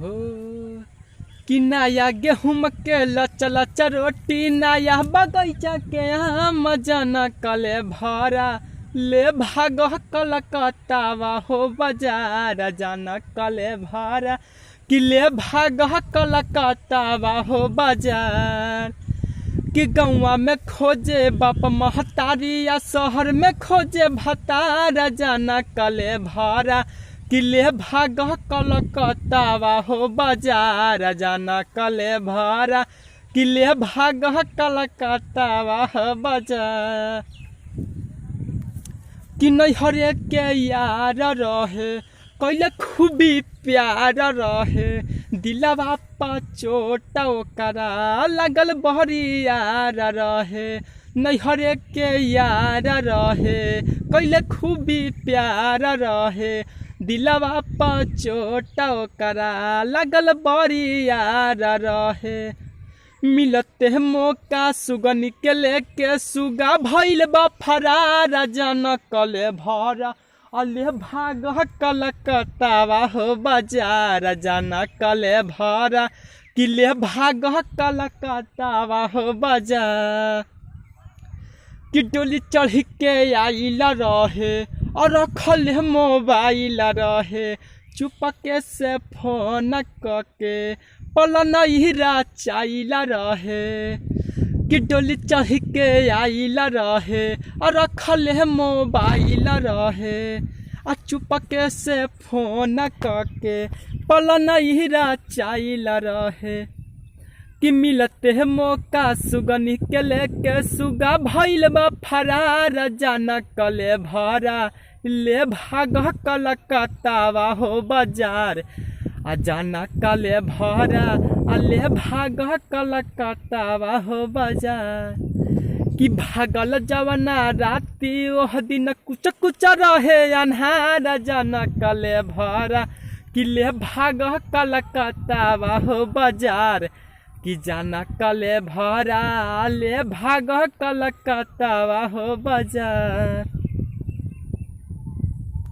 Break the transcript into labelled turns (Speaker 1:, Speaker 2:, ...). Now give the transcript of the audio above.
Speaker 1: हो कि नया गेहूं के लचल रोटी नया बगीचा के आम जना कले भरा ले भाग कलकत्तावा हो बाजार जाना कले भरा कि ले भाग कलकत्तावा हो बाजार कि गौवा में खोजे बाप महतारी या शहर में खोजे भतारा जाना कले भरा कि ले भाग कलकत्तावा हो बाजार जाना कले भरा कि ले भाग कलकत्तावा हो बाजार कि नैहरे के यार रहे कैले खूबी प्यार रहे दिलवा पा चोट ओकरा लगल बहरी यार रहे नैहरे के यार रहे कैले खूबी प्यार रहे दिलवा पा चोट ओकरा लगल बहरी यार रहे मिलते मौका सुगनी के लेके सुगा भइल बा फरार जन कले भरा अले भाग कलकत्तावा हो बाजार जाना कले भरा कि ले भाग कलकत्तावा हो बाजार कि डोली चढ़ के आइल रहे और रखल मोबाइल रहे चुपके से फोन करके पलन हीरा चाइला रहे कि डोली चढ़ के आइल रहे और रखल मोबाइल रहे आ चुपके से फोन करके पलन हीरा चाइला रहे कि मिलते मौका सुगनी के लेके सुगा भइल बा फरार जाना कले भरा ले भाग कलकत्तावा हो बाजार आ जाना कले भरा आ ले भाग कलकत्तावा हो बाजार कि भागल जवना राती ओह दिन कुछ कुछ रहे अन्हार जाना कले भरा कि ले भाग कलकत्तावा हो बाजार कि जाना कले भरा ले भाग कलकत्तावा हो बाजार।